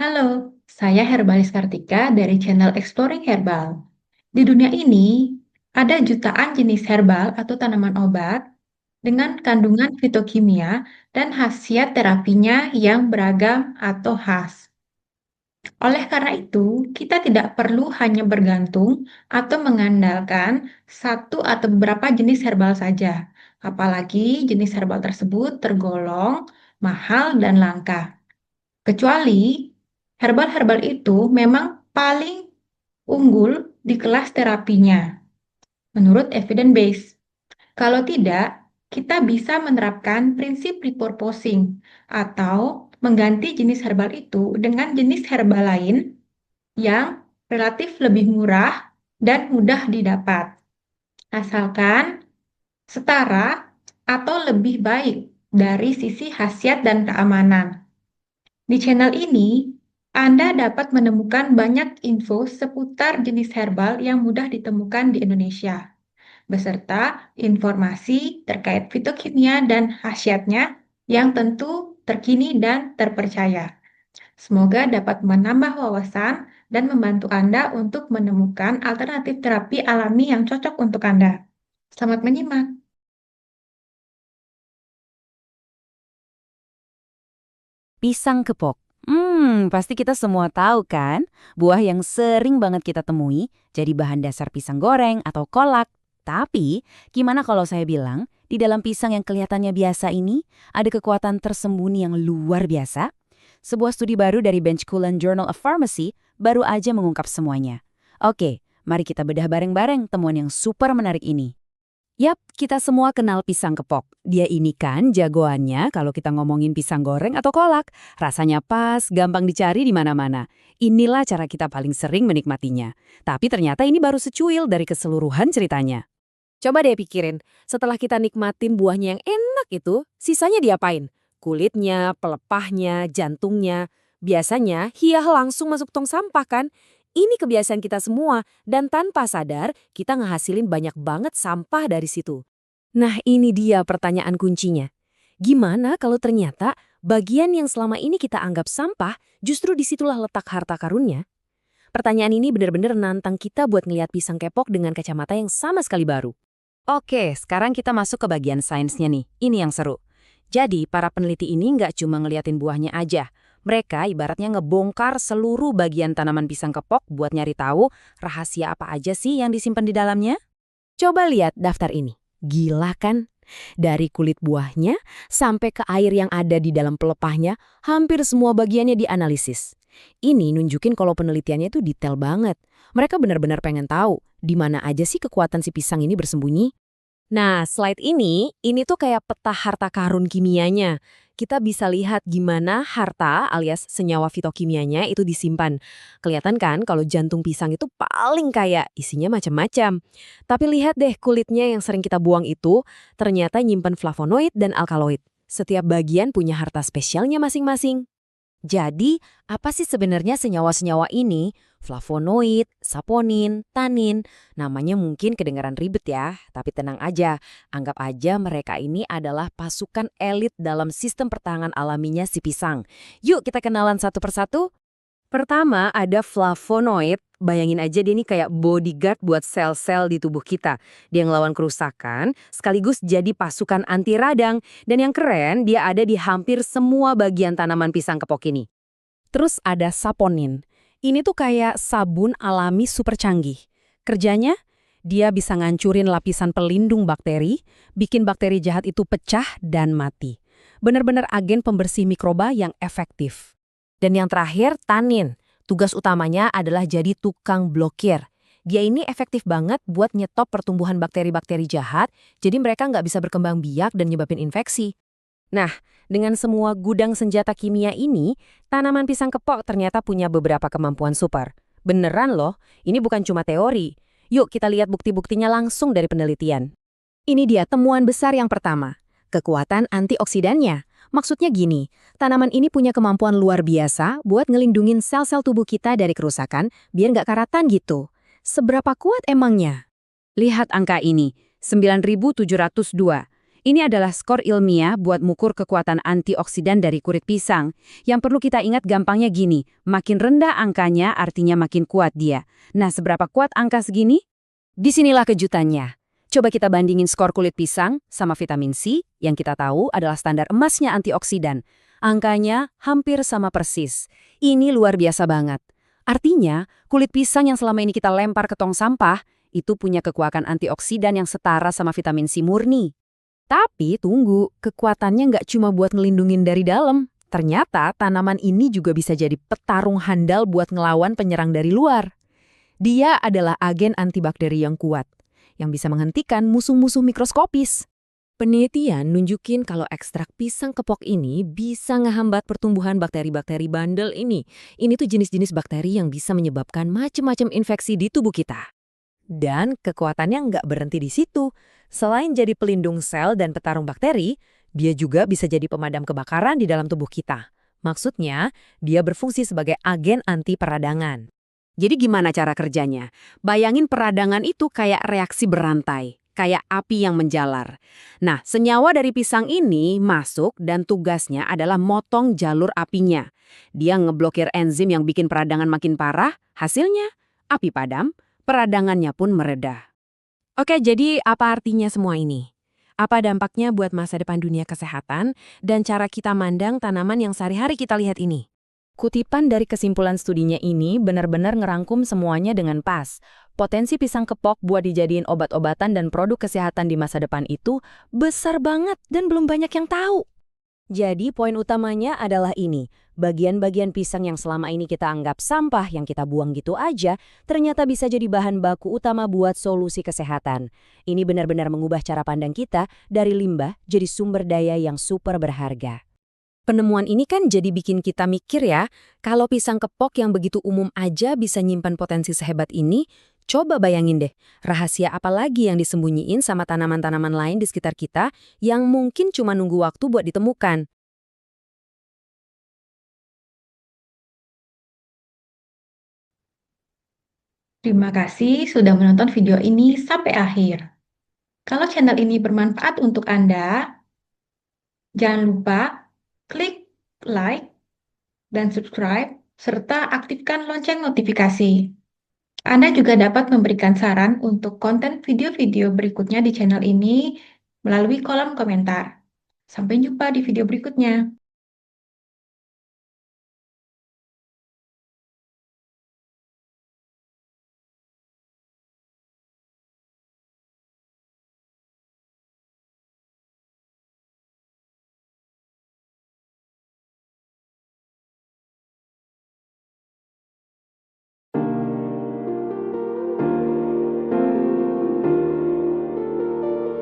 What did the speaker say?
Halo, saya Herbalis Kartika dari channel Exploring Herbal. Di dunia ini, ada jutaan jenis herbal atau tanaman obat dengan kandungan fitokimia dan khasiat terapinya yang beragam atau khas. Oleh karena itu, kita tidak perlu hanya bergantung atau mengandalkan satu atau beberapa jenis herbal saja, apalagi jenis herbal tersebut tergolong mahal dan langka. Kecuali herbal-herbal itu memang paling unggul di kelas terapinya, menurut evidence base. Kalau tidak, kita bisa menerapkan prinsip repurposing atau mengganti jenis herbal itu dengan jenis herbal lain yang relatif lebih murah dan mudah didapat, asalkan setara atau lebih baik dari sisi khasiat dan keamanan. Di channel ini, Anda dapat menemukan banyak info seputar jenis herbal yang mudah ditemukan di Indonesia, beserta informasi terkait fitokimia dan khasiatnya yang tentu terkini dan terpercaya. Semoga dapat menambah wawasan dan membantu Anda untuk menemukan alternatif terapi alami yang cocok untuk Anda. Selamat menyimak. Pisang kepok. Pasti kita semua tahu kan? Buah yang sering banget kita temui jadi bahan dasar pisang goreng atau kolak. Tapi, gimana kalau saya bilang, di dalam pisang yang kelihatannya biasa ini, ada kekuatan tersembunyi yang luar biasa? Sebuah studi baru dari Benchkulen Journal of Pharmacy baru aja mengungkap semuanya. Oke, mari kita bedah bareng-bareng temuan yang super menarik ini. Yap, kita semua kenal pisang kepok. Dia ini kan jagoannya kalau kita ngomongin pisang goreng atau kolak. Rasanya pas, gampang dicari di mana-mana. Inilah cara kita paling sering menikmatinya. Tapi ternyata ini baru secuil dari keseluruhan ceritanya. Coba deh pikirin, setelah kita nikmatin buahnya yang enak itu, sisanya diapain? Kulitnya, pelepahnya, jantungnya. Biasanya hiah langsung masuk tong sampah kan? Ini kebiasaan kita semua, dan tanpa sadar kita ngehasilin banyak banget sampah dari situ. Nah ini dia pertanyaan kuncinya. Gimana kalau ternyata bagian yang selama ini kita anggap sampah justru disitulah letak harta karunnya? Pertanyaan ini benar-benar nantang kita buat ngeliat pisang kepok dengan kacamata yang sama sekali baru. Oke, sekarang kita masuk ke bagian sainsnya nih. Ini yang seru. Jadi, para peneliti ini nggak cuma ngeliatin buahnya aja. Mereka ibaratnya ngebongkar seluruh bagian tanaman pisang kepok buat nyari tahu rahasia apa aja sih yang disimpan di dalamnya. Coba lihat daftar ini. Gila kan? Dari kulit buahnya sampai ke air yang ada di dalam pelepahnya, hampir semua bagiannya dianalisis. Ini nunjukin kalau penelitiannya itu detail banget. Mereka benar-benar pengen tahu di mana aja sih kekuatan si pisang ini bersembunyi. Nah, slide ini tuh kayak peta harta karun kimianya. Kita bisa lihat gimana harta alias senyawa fitokimianya itu disimpan. Kelihatan kan kalau jantung pisang itu paling kaya, isinya macam-macam. Tapi lihat deh kulitnya yang sering kita buang itu, ternyata nyimpan flavonoid dan alkaloid. Setiap bagian punya harta spesialnya masing-masing. Jadi, apa sih sebenarnya senyawa-senyawa ini? Flavonoid, saponin, tanin. Namanya mungkin kedengaran ribet ya, tapi tenang aja. Anggap aja mereka ini adalah pasukan elit dalam sistem pertahanan alaminya si pisang. Yuk kita kenalan satu persatu. Pertama ada flavonoid. Bayangin aja dia ini kayak bodyguard buat sel-sel di tubuh kita. Dia ngelawan kerusakan, sekaligus jadi pasukan anti radang. Dan yang keren, dia ada di hampir semua bagian tanaman pisang kepok ini. Terus ada saponin. Ini tuh kayak sabun alami super canggih. Kerjanya, dia bisa ngancurin lapisan pelindung bakteri, bikin bakteri jahat itu pecah dan mati. Benar-benar agen pembersih mikroba yang efektif. Dan yang terakhir, tanin. Tugas utamanya adalah jadi tukang blokir. Dia ini efektif banget buat nyetop pertumbuhan bakteri-bakteri jahat, jadi mereka nggak bisa berkembang biak dan nyebabin infeksi. Nah, dengan semua gudang senjata kimia ini, tanaman pisang kepok ternyata punya beberapa kemampuan super. Beneran loh, ini bukan cuma teori. Yuk kita lihat bukti-buktinya langsung dari penelitian. Ini dia temuan besar yang pertama, kekuatan antioksidannya. Maksudnya gini, tanaman ini punya kemampuan luar biasa buat ngelindungin sel-sel tubuh kita dari kerusakan biar nggak karatan gitu. Seberapa kuat emangnya? Lihat angka ini, 9.702. Ini adalah skor ilmiah buat mengukur kekuatan antioksidan dari kulit pisang. Yang perlu kita ingat gampangnya gini, makin rendah angkanya artinya makin kuat dia. Nah, seberapa kuat angka segini? Disinilah kejutannya. Coba kita bandingin skor kulit pisang sama vitamin C yang kita tahu adalah standar emasnya antioksidan. Angkanya hampir sama persis. Ini luar biasa banget. Artinya, kulit pisang yang selama ini kita lempar ke tong sampah itu punya kekuatan antioksidan yang setara sama vitamin C murni. Tapi tunggu, kekuatannya nggak cuma buat ngelindungin dari dalam. Ternyata tanaman ini juga bisa jadi petarung handal buat ngelawan penyerang dari luar. Dia adalah agen antibakteri yang kuat, yang bisa menghentikan musuh-musuh mikroskopis. Penelitian nunjukin kalau ekstrak pisang kepok ini bisa ngehambat pertumbuhan bakteri-bakteri bandel ini. Ini tuh jenis-jenis bakteri yang bisa menyebabkan macam-macam infeksi di tubuh kita. Dan kekuatannya nggak berhenti di situ. Selain jadi pelindung sel dan petarung bakteri, dia juga bisa jadi pemadam kebakaran di dalam tubuh kita. Maksudnya, dia berfungsi sebagai agen anti peradangan. Jadi gimana cara kerjanya? Bayangin peradangan itu kayak reaksi berantai, kayak api yang menjalar. Nah, senyawa dari pisang ini masuk dan tugasnya adalah motong jalur apinya. Dia ngeblokir enzim yang bikin peradangan makin parah, hasilnya api padam, peradangannya pun mereda. Oke, jadi apa artinya semua ini? Apa dampaknya buat masa depan dunia kesehatan dan cara kita mandang tanaman yang sehari-hari kita lihat ini? Kutipan dari kesimpulan studinya ini benar-benar ngerangkum semuanya dengan pas. Potensi pisang kepok buat dijadiin obat-obatan dan produk kesehatan di masa depan itu besar banget dan belum banyak yang tahu. Jadi poin utamanya adalah ini, bagian-bagian pisang yang selama ini kita anggap sampah yang kita buang gitu aja, ternyata bisa jadi bahan baku utama buat solusi kesehatan. Ini benar-benar mengubah cara pandang kita dari limbah jadi sumber daya yang super berharga. Penemuan ini kan jadi bikin kita mikir ya, kalau pisang kepok yang begitu umum aja bisa nyimpan potensi sehebat ini, coba bayangin deh, rahasia apa lagi yang disembunyiin sama tanaman-tanaman lain di sekitar kita yang mungkin cuma nunggu waktu buat ditemukan. Terima kasih sudah menonton video ini sampai akhir. Kalau channel ini bermanfaat untuk Anda, jangan lupa klik like dan subscribe, serta aktifkan lonceng notifikasi. Anda juga dapat memberikan saran untuk konten video-video berikutnya di channel ini melalui kolom komentar. Sampai jumpa di video berikutnya.